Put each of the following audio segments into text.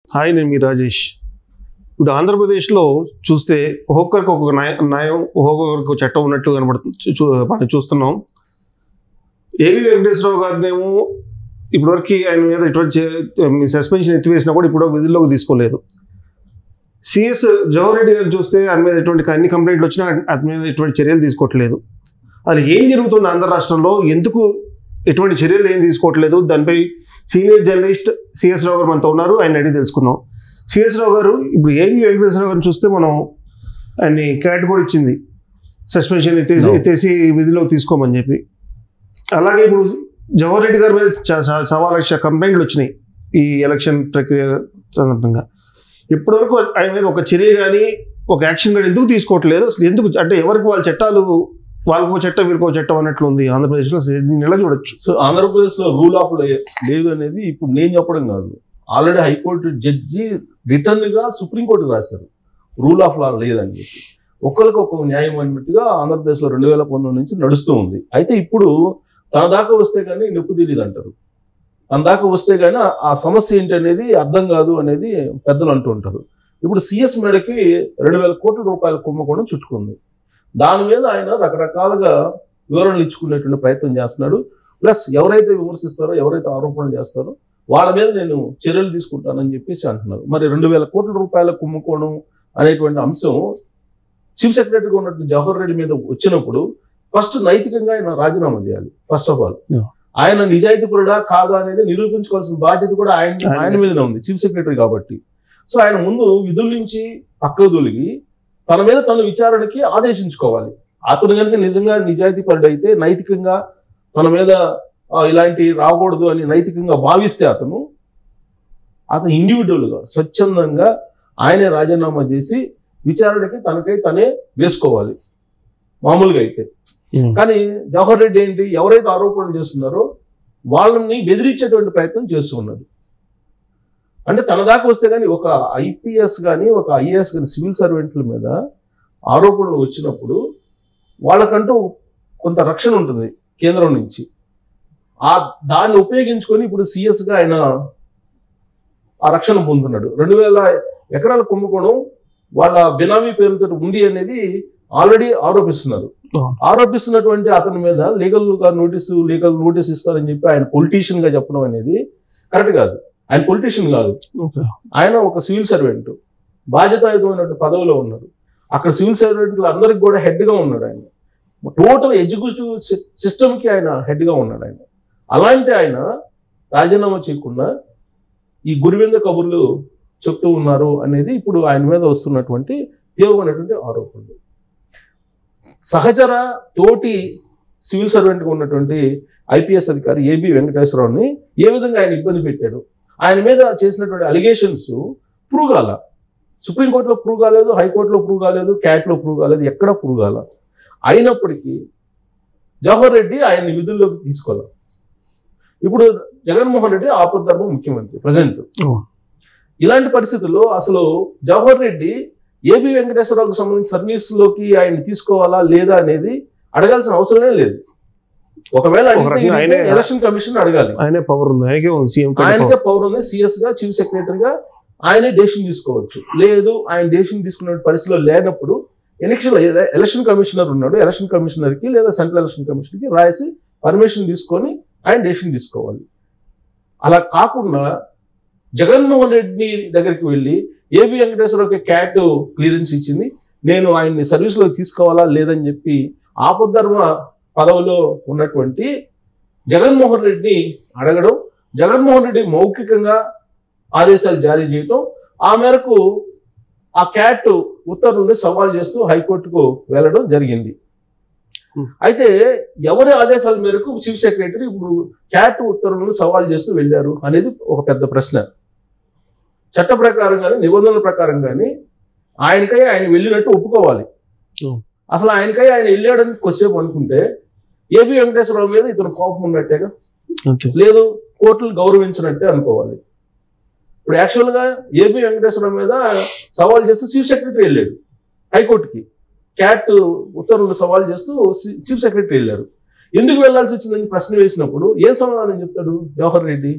Hi, నేను మీ రాజేష్. ఇప్పుడు ఆంధ్రప్రదేశ్లో చూస్తే ఒక్కొక్కరికి ఒక్కొక్క న్యాయం, ఒక్కొక్కరికి చట్టం ఉన్నట్టు కనబడుతుంది. మనం చూస్తున్నాం. ఏవి వెంకటేశ్వరరావు గారినేమో ఇప్పటివరకు ఆయన మీద ఎటువంటి సస్పెన్షన్ ఎత్తివేసినా కూడా ఇప్పుడు విధుల్లోకి తీసుకోలేదు. సిఎస్ జవహర్ రెడ్డి గారు చూస్తే ఆయన మీద ఎటువంటి అన్ని కంప్లైంట్లు వచ్చినా అతని మీద ఎటువంటి చర్యలు తీసుకోవట్లేదు. అది ఏం జరుగుతుంది ఆంధ్ర రాష్ట్రంలో, ఎందుకు ఎటువంటి చర్యలు ఏం తీసుకోవట్లేదు? దానిపై సీనియర్ జర్నలిస్ట్ సిఎస్ రావు గారు మనతో ఉన్నారు. ఆయన అడిగి తెలుసుకుందాం. సిఎస్ రావు గారు, ఇప్పుడు ఏవి వెంకటేశ్వరరావు గారిని చూస్తే మనం ఆయన్ని క్యాట్ కూడా ఇచ్చింది, సస్పెన్షన్ ఎత్తేసి విధిలోకి తీసుకోమని చెప్పి. అలాగే ఇప్పుడు జవహర్ రెడ్డి గారి మీద 1,00,000 కంప్లైంట్లు వచ్చినాయి ఈ ఎలక్షన్ ప్రక్రియ సందర్భంగా. ఇప్పటివరకు ఆయన మీద ఒక చర్య కానీ ఒక యాక్షన్ కానీ ఎందుకు తీసుకోవట్లేదు? అసలు ఎందుకు, అంటే ఎవరికి వాళ్ళ చట్టాలు, వాళ్ళకో చట్టం వీళ్ళకో చట్టం అన్నట్లు ఉంది ఆంధ్రప్రదేశ్లో. దీన్ని ఎలా చూడొచ్చు? సో ఆంధ్రప్రదేశ్లో రూల్ ఆఫ్ లేదు అనేది ఇప్పుడు నేను చెప్పడం కాదు, ఆల్రెడీ హైకోర్టు జడ్జి రిటర్న్గా సుప్రీంకోర్టుకు రాశారు రూల్ ఆఫ్ లా లేదని చెప్పి. ఒకరికి ఒక న్యాయం అన్నట్టుగా ఆంధ్రప్రదేశ్లో 2019 నుంచి నడుస్తూ ఉంది. అయితే ఇప్పుడు తన దాకా వస్తే కానీ నొప్పి తెలియదు అంటారు. తన దాకా వస్తే కానీ ఆ సమస్య ఏంటి అనేది అర్థం కాదు అనేది పెద్దలు అంటూ ఉంటారు. ఇప్పుడు సిఎస్ మేడకి 2,000 కోట్ల రూపాయల కుంభకోణం చుట్టుకుంది. దాని మీద ఆయన రకరకాలుగా వివరణలు ఇచ్చుకునేటువంటి ప్రయత్నం చేస్తున్నాడు. ప్లస్ ఎవరైతే విమర్శిస్తారో, ఎవరైతే ఆరోపణలు చేస్తారో వాళ్ళ మీద నేను చర్యలు తీసుకుంటానని చెప్పేసి అంటున్నారు. మరి 2,000 కోట్ల రూపాయల కుంభకోణం అనేటువంటి అంశం చీఫ్ సెక్రటరీగా ఉన్నటువంటి జవహర్ రెడ్డి మీద వచ్చినప్పుడు ఫస్ట్ నైతికంగా ఆయన రాజీనామా చేయాలి. ఫస్ట్ ఆఫ్ ఆల్ ఆయన నిజాయితీపరుడా కాదా అనేది నిరూపించుకోవాల్సిన బాధ్యత కూడా ఆయన మీదనే ఉంది, చీఫ్ సెక్రటరీ కాబట్టి. సో ఆయన ముందు విధుల నుంచి పక్కకు తొలగి తన మీద తన విచారణకి ఆదేశించుకోవాలి. అతను కనుక నిజంగా నిజాయితీపరుడు అయితే, నైతికంగా తన మీద ఇలాంటి రాకూడదు అని నైతికంగా భావిస్తే అతను ఇండివిజువల్గా స్వచ్ఛందంగా ఆయనే రాజీనామా చేసి విచారణకి తనకై తనే వేసుకోవాలి మామూలుగా అయితే. కానీ జవహర్ రెడ్డి ఏంటి, ఎవరైతే ఆరోపణలు చేస్తున్నారో వాళ్ళని బెదిరించేటువంటి ప్రయత్నం చేస్తూ ఉన్నాడు. అంటే తన దాకా వస్తే కానీ ఒక ఐపీఎస్ కానీ ఒక ఐఏఎస్ కానీ సివిల్ సర్వెంట్ల మీద ఆరోపణలు వచ్చినప్పుడు వాళ్ళకంటూ కొంత రక్షణ ఉంటుంది కేంద్రం నుంచి. దాన్ని ఉపయోగించుకొని ఇప్పుడు సిఎస్గా ఆయన ఆ రక్షణ పొందుతున్నాడు. 2,000 ఎకరాల కుంభకోణం వాళ్ళ బినామీ పేర్లతో ఉంది అనేది ఆల్రెడీ ఆరోపిస్తున్నారు. ఆరోపిస్తున్నటువంటి అతని మీద లీగల్ నోటీస్ ఇస్తారని చెప్పి ఆయన పొలిటీషియన్ గా చెప్పడం అనేది కరెక్ట్ కాదు. ఆయన పొలిటీషియన్ కాదు, ఆయన ఒక సివిల్ సర్వెంట్, బాధ్యతాయుతమైన పదవిలో ఉన్నారు. అక్కడ సివిల్ సర్వెంట్లు అందరికి కూడా హెడ్గా ఉన్నాడు ఆయన. టోటల్ ఎడ్యుకేటివ్ సిస్టమ్కి ఆయన హెడ్గా ఉన్నాడు ఆయన. అలాంటి ఆయన రాజీనామా చేయకుండా ఈ గురివింద కబుర్లు చెప్తూ ఉన్నారు అనేది ఇప్పుడు ఆయన మీద వస్తున్నటువంటి తీవ్రమైనటువంటి ఆరోపణలు. సహచర తోటి సివిల్ సర్వెంట్గా ఉన్నటువంటి ఐపీఎస్ అధికారి ఏబి వెంకటేశ్వరరావుని ఏ విధంగా ఆయన ఇబ్బంది పెట్టాడు, ఆయన మీద చేసినటువంటి అలిగేషన్స్ ప్రూవ్ కాల. సుప్రీంకోర్టులో ప్రూవ్ కాలేదు, హైకోర్టులో ప్రూవ్ కాలేదు, క్యాట్లో ప్రూవ్ కాలేదు, ఎక్కడ ప్రూవ్ కాల. అయినప్పటికీ జవహర్ రెడ్డి ఆయన్ని విధుల్లోకి తీసుకోవాలి. ఇప్పుడు జగన్మోహన్ రెడ్డి ఆపద్ధర్మ ముఖ్యమంత్రి ప్రజెంట్. ఇలాంటి పరిస్థితుల్లో అసలు జవహర్ రెడ్డి ఏబి వెంకటేశ్వరరావుకు సంబంధించిన సర్వీస్లోకి ఆయన తీసుకోవాలా లేదా అనేది అడగాల్సిన అవసరమే లేదు. ఒకవేళ ఎలక్షన్ కమిషన్ అడగాలి, ఆయనకే పవర్ ఉంది. సిఎస్ గా చీఫ్ సెక్రటరీగా ఆయనే డెసిషన్ తీసుకోవచ్చు. లేదు ఆయన డెసిషన్ తీసుకునే పరిస్థితిలో లేనప్పుడు ఎలక్షన్ కమిషనర్ ఉన్నాడు, ఎలక్షన్ కమిషనర్కి లేదా సెంట్రల్ ఎలక్షన్ కమిషనర్కి రాసి పర్మిషన్ తీసుకొని ఆయన డెసిషన్ తీసుకోవాలి. అలా కాకుండా జగన్మోహన్ రెడ్డి దగ్గరికి వెళ్ళి ఏబి వెంకటేశ్వరరావుకి క్యాట్ క్లియరెన్స్ ఇచ్చింది, నేను ఆయన్ని సర్వీస్లో తీసుకోవాలా లేదని చెప్పి ఆపద్ధర్మ పదవిలో ఉన్నటువంటి జగన్మోహన్ రెడ్డిని అడగడం, జగన్మోహన్ రెడ్డి మౌఖికంగా ఆదేశాలు జారీ చేయడం, ఆ మేరకు ఆ క్యాట్ ఉత్తర్వుల్ని సవాల్ చేస్తూ హైకోర్టుకు వెళ్ళడం జరిగింది. అయితే ఎవరి ఆదేశాల మేరకు చీఫ్ సెక్రటరీ ఇప్పుడు క్యాట్ ఉత్తర్వులను సవాల్ చేస్తూ వెళ్ళారు అనేది ఒక పెద్ద ప్రశ్న. చట్ట ప్రకారం కానీ నిబంధనల ప్రకారం కానీ ఆయన వెళ్ళినట్టు ఒప్పుకోవాలి. అసలు ఆయన వెళ్ళాడని కొద్దిసేపు అనుకుంటే ఏబి వెంకటేశ్వరరావు మీద ఇతను కోపం ఉన్నట్టేగా, లేదు కోర్టులు గౌరవించినట్టే అనుకోవాలి. ఇప్పుడు యాక్చువల్గా ఏబి వెంకటేశ్వరరావు మీద సవాల్ చేస్తూ చీఫ్ సెక్రటరీ వెళ్ళాడు హైకోర్టుకి. క్యాట్ ఉత్తర్వులు సవాల్ చేస్తూ చీఫ్ సెక్రటరీ వెళ్ళారు. ఎందుకు వెళ్లాల్సి వచ్చిందని ప్రశ్న వేసినప్పుడు ఏం సమాధానం చెప్తాడు జవహర్ రెడ్డి?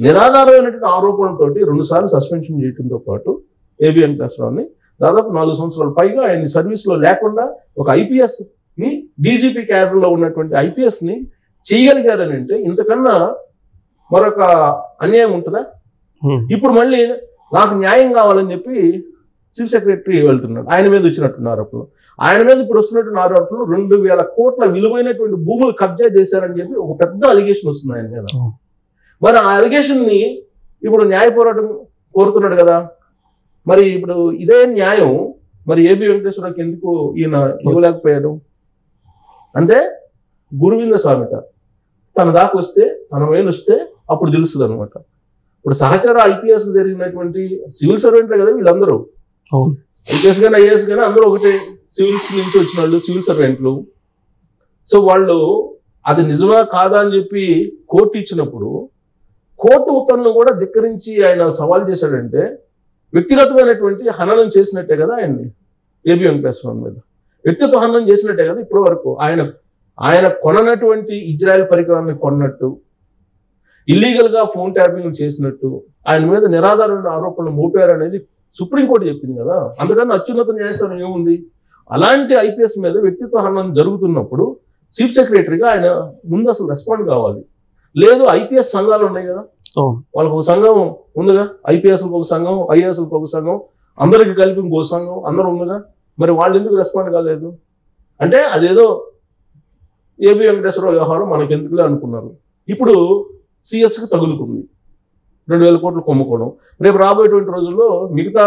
నిరాధారమైనటువంటి ఆరోపణలతోటి 2 సార్లు సస్పెన్షన్ చేయడంతో పాటు ఏబి వెంకటేశ్వరరావుని దాదాపు 4 సంవత్సరాల పైగా ఆయన సర్వీస్లో లేకుండా ఒక ఐపీఎస్ ని డీజీపీ క్యాడర్లో ఉన్నటువంటి ఐపీఎస్ ని చేయగలిగారని అంటే ఇంతకన్నా మరొక అన్యాయం ఉంటుందా? ఇప్పుడు మళ్ళీ నాకు న్యాయం కావాలని చెప్పి చీఫ్ సెక్రటరీ వెళ్తున్నాడు. ఆయన మీద వచ్చినటువంటి ఆరోపణలు, ఆయన మీద ఇప్పుడు వస్తున్నటువంటి ఆరోపణలు 2,000 కోట్ల విలువైనటువంటి భూములు కబ్జా చేశారని చెప్పి ఒక పెద్ద అలిగేషన్ వస్తుంది ఆయన మీద. మరి ఆ అలిగేషన్ ని ఇప్పుడు న్యాయ పోరాటం కోరుతున్నాడు కదా, మరి ఇప్పుడు ఇదే న్యాయం మరి ఏబి వెంకటేశ్వరరావుకి ఎందుకు ఈయన ఇవ్వలేకపోయాడు అంటే గురువింద సామెత, తన దాకా వస్తే తన వేలు వస్తే అప్పుడు తెలుస్తుంది అనమాట. ఇప్పుడు సహచర ఐపీఎస్ జరిగినటువంటి సివిల్ సర్వెంట్లే కదా వీళ్ళందరూ, ఐపీఎస్ కానీ ఐఏఎస్ కానీ అందరూ ఒకటే, సివిల్స్ నుంచి వచ్చిన వాళ్ళు సివిల్ సర్వెంట్లు. సో వాళ్ళు అది నిజమా కాదా అని చెప్పి కోర్టు ఇచ్చినప్పుడు కోర్టు ఉత్తర్వులను కూడా ధిక్కరించి ఆయన సవాల్ చేశాడంటే వ్యక్తిగతమైనటువంటి హననం చేసినట్టే కదా ఆయన్ని, ఏబి వెంకటేశ్వరరావు మీద వ్యక్తిగత హననం చేసినట్టే కదా. ఇప్పటి వరకు ఆయన కొననటువంటి ఇజ్రాయెల్ పరికరాన్ని కొన్నట్టు, ఇల్లీగల్గా ఫోన్ ట్యాపింగ్ చేసినట్టు ఆయన మీద నిరాధారమైన ఆరోపణలు మోపారు అనేది సుప్రీంకోర్టు చెప్పింది కదా. అందుకని అత్యున్నత న్యాయస్థానం ఏముంది? అలాంటి ఐపీఎస్ మీద వ్యక్తిత్వ హననం జరుగుతున్నప్పుడు చీఫ్ సెక్రటరీగా ఆయన ముందు అసలు రెస్పాండ్ కావాలి. లేదు ఐపీఎస్ సంఘాలు ఉన్నాయి కదా, వాళ్ళకు ఒక సంఘం ఉందిగా, ఐపీఎస్లకు ఒక సంఘం, ఐఏఎస్లకు ఒక సంఘం, అందరికి కలిపి ఇంకో సంఘం, అందరూ ఉందిగా, మరి వాళ్ళు ఎందుకు రెస్పాండ్ కాలేదు అంటే అదేదో ఏబి వెంకటేశ్వరరావు వ్యవహారం మనకి ఎందుకులే అనుకున్నారు. ఇప్పుడు సిఎస్కి తగులుకుంది 2,000 కోట్లు కొమ్ముకోవడం. రేపు రాబోయేటువంటి రోజుల్లో మిగతా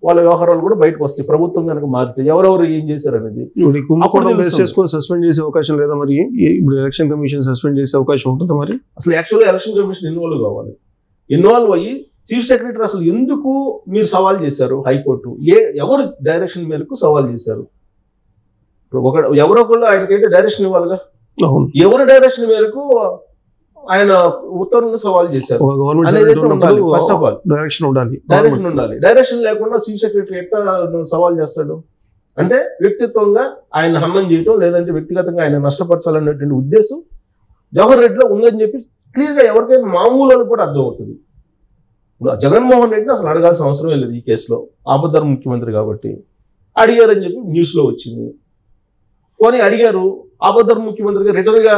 వాళ్ళ వ్యవహారాలు కూడా బయటకు వస్తాయి. ప్రభుత్వం కనుక మారితే ఎవరెవరు ఏం చేశారనేది సస్పెండ్ చేసే అవకాశం లేదా? మరి ఇప్పుడు ఎలక్షన్ కమిషన్ సస్పెండ్ చేసే అవకాశం ఉంటుందా? మరి అసలు యాక్చువల్గా ఎలక్షన్ కమిషన్ ఇన్వాల్వ్ కావాలి. ఇన్వాల్వ్ అయ్యి చీఫ్ సెక్రటరీ అసలు ఎందుకు మీరు సవాల్ చేశారు, హైకోర్టు ఎవరు డైరెక్షన్ మేరకు సవాల్ చేశారు? ఎవరో ఒకళ్ళు ఆయనకైతే డైరెక్షన్ ఇవ్వాలిగా, ఎవరు డైరెక్షన్ మేరకు ఆయన ఉత్తర్వులను సవాల్ చేశారు ఫస్ట్ ఆఫ్ ఆల్ డైరెక్షన్ ఉండాలి. డైరెక్షన్ లేకుండా చీఫ్ సెక్రటరీ ఎట్లా సవాల్ చేస్తాడు అంటే వ్యక్తిత్వంగా ఆయన హననం చేయటం, లేదంటే వ్యక్తిగతంగా ఆయన నష్టపరచాలనేటువంటి ఉద్దేశం జవహర్ రెడ్డిలో ఉందని చెప్పి క్లియర్గా ఎవరికైనా మామూలు వాళ్ళకి కూడా అర్థమవుతుంది. జగన్మోహన్ రెడ్డిని అసలు అడగాల్సిన అవసరం లేదు ఈ కేసులో, ఆపద్ధర్మ ముఖ్యమంత్రి కాబట్టి అడిగారని చెప్పి న్యూస్లో వచ్చింది. పోనీ అడిగారు, ఆపద్ధర్మ ముఖ్యమంత్రిగా రిటర్న్గా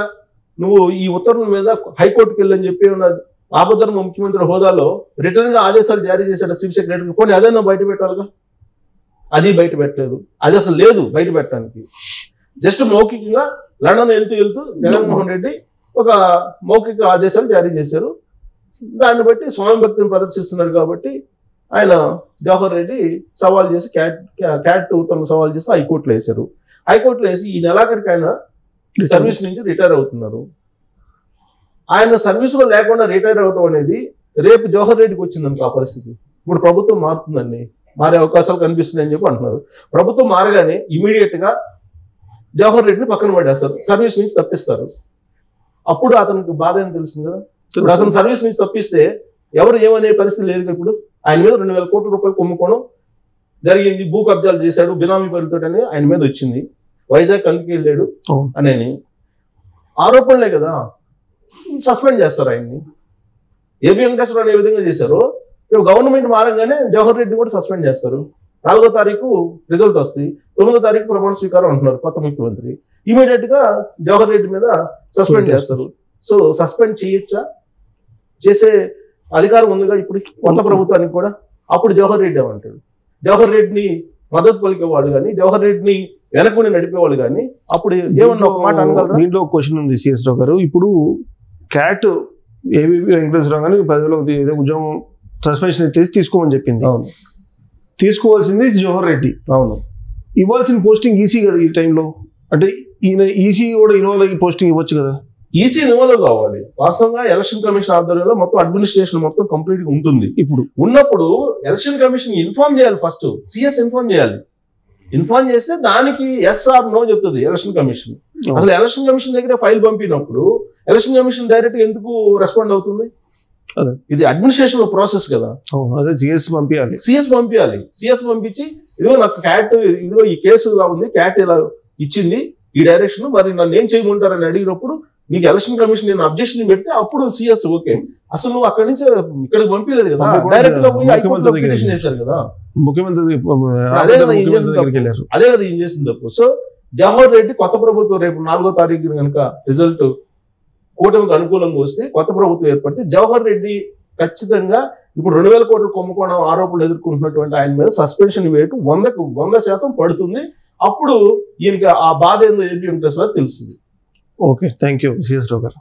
నువ్వు ఈ ఉత్తర్వుల మీద హైకోర్టుకి వెళ్ళని చెప్పి ఉన్న ఆపద్ధర్మ ముఖ్యమంత్రి హోదాలో రిటర్న్గా ఆదేశాలు జారీ చేశాడు చీఫ్ సెక్రటరీ. పోనీ అదన్నా బయట పెట్టాలిగా, అది బయట పెట్టలేదు. అది అసలు లేదు బయట పెట్టడానికి. జస్ట్ మౌఖికంగా లండన్ వెళ్తూ జగన్మోహన్ రెడ్డి ఒక మౌఖిక ఆదేశాలు జారీ చేశారు. దాన్ని బట్టి స్వామి భక్తిని ప్రదర్శిస్తున్నాడు కాబట్టి ఆయన జవహర్ రెడ్డి సవాల్ చేసి క్యాట్ ఉత్తర్వులు సవాల్ చేసి హైకోర్టులో వేశారు. హైకోర్టులో వేసి ఈ నెలాఖరికి ఆయన సర్వీస్ నుంచి రిటైర్ అవుతున్నారు. ఆయన సర్వీస్లో లేకుండా రిటైర్ అవడం అనేది రేపు జవహర్ రెడ్డికి వచ్చిందనుకో ఆ పరిస్థితి. ఇప్పుడు ప్రభుత్వం మారుతుందండి, మారే అవకాశాలు కనిపిస్తున్నాయని చెప్పి అంటున్నారు. ప్రభుత్వం మారగానే ఇమీడియట్గా జవహర్ రెడ్డిని పక్కన పడేస్తారు, సర్వీస్ నుంచి తప్పిస్తారు. అప్పుడు అతనికి బాధ అని తెలుస్తుంది కదా. ఇప్పుడు అతను సర్వీస్ నుంచి తప్పిస్తే ఎవరు ఏమనే పరిస్థితి లేదు. ఇప్పుడు ఆయన మీద 2,000 కోట్ల రూపాయలు కొమ్ముకోవడం జరిగింది, భూ కబ్జాలు చేశాడు, బినామీ పేరుతో అని ఆయన మీద వచ్చింది. వైజాగ్ కందుకు వెళ్ళాడు అని ఆరోపణలే కదా, సస్పెండ్ చేస్తారు ఆయన్ని. ఏబి వెంకటేశ్వరరావు ఏ విధంగా చేశారో ఇప్పుడు గవర్నమెంట్ మారంగానే జవహర్ రెడ్డిని కూడా సస్పెండ్ చేస్తారు. 4వ తారీఖు రిజల్ట్ వస్తుంది, 9వ తారీఖు ప్రమాణ స్వీకారం అంటున్నారు కొత్త ముఖ్యమంత్రి. ఇమీడియట్ గా జవహర్ రెడ్డి మీద సస్పెండ్ చేస్తారు. సో సస్పెండ్ చేయొచ్చా? చేసే అధికారం ఉందిగా ఇప్పుడు కొత్త ప్రభుత్వానికి కూడా. అప్పుడు జవహర్ రెడ్డి ఏమంటాడు? జవహర్ రెడ్డిని మద్దతు పలికేవాడు కానీ, జవహర్ రెడ్డిని వెనకుని నడిపేవాళ్ళు కానీ అప్పుడు ఏమన్నా ఒక మాట అనగలరా? దీంట్లో ఒక క్వశ్చన్ ఉంది సిఎస్ రావు గారు. ఇప్పుడు క్యాట్ ఏబి వెంకటేశ్వరరావు గారు ప్రజలు ఉద్యోగం సస్పెన్షన్ తీసుకోమని చెప్పింది. తీసుకోవాల్సింది జవహర్ రెడ్డి. అవును, ఇవ్వాల్సిన పోస్టింగ్ ఈసీ కదా ఈ టైంలో. అంటే ఈయన ఈసీ కూడా ఇన్వాల్వ్ అయ్యి పోస్టింగ్ ఇవ్వచ్చు కదా. ఈసీ ఇన్వాల్వ్ కావాలి. వాస్తవంగా ఎలక్షన్ కమిషన్ ఆధ్వర్యంలో మొత్తం అడ్మినిస్ట్రేషన్ మొత్తం కంప్లీట్ గా ఉంటుంది. ఇప్పుడు ఉన్నప్పుడు ఎలక్షన్ కమిషన్ ఇన్ఫార్మ్ చేయాలి, ఫస్ట్ సిఎస్ ఇన్ఫార్మ్ చేయాలి. ఇన్ఫార్మ్ చేస్తే దానికి ఎస్ ఆర్ నో చెప్తుంది ఎలక్షన్ కమిషన్. అసలు ఎలక్షన్ కమిషన్ దగ్గర ఫైల్ పంపినప్పుడు ఎలక్షన్ కమిషన్ డైరెక్ట్ ఎందుకు రెస్పాండ్ అవుతుంది? ఇది అడ్మినిస్ట్రేషన్ ప్రాసెస్ కదా. అదే సిఎస్ పంపించాలి. సిఎస్ పంపించి ఇదిగో నాకు క్యాట్, ఇదిగో ఈ కేసు ఇలా ఉంది, క్యాట్ ఇలా ఇచ్చింది ఈ డైరెక్షన్, మరి నన్ను ఏం చేయమంటారని అడిగినప్పుడు నీకు ఎలక్షన్ కమిషన్ నేను అబ్జెక్షన్ పెడితే అప్పుడు సిఎస్ ఓకే. అసలు నువ్వు అక్కడి నుంచి ఇక్కడికి పంపించలేదు కదా, డైరెక్ట్ గా పోయి హైకోర్టులో పిటిషన్ వేశారు కదా. ముఖ్యమంత్రి అదే కదా ఏం చేసింది తప్పు. సో జవహర్ రెడ్డి కొత్త ప్రభుత్వం రేపు 4వ తారీఖున కనుక రిజల్ట్ కూటమికి అనుకూలంగా వస్తే, కొత్త ప్రభుత్వం ఏర్పడితే జవహర్ రెడ్డి ఖచ్చితంగా ఇప్పుడు 2000 కోట్ల కుంభకోణం ఆరోపణలు ఎదుర్కొంటున్నటువంటి ఆయన మీద సస్పెన్షన్ వేటు 100% పడుతుంది. అప్పుడు ఈయనకి ఆ బాధ ఏందో ఏపీ వెంకటేశ్వర తెలుస్తుంది. ఓకే, థ్యాంక్ యూ సిఎస్ రావు గారు.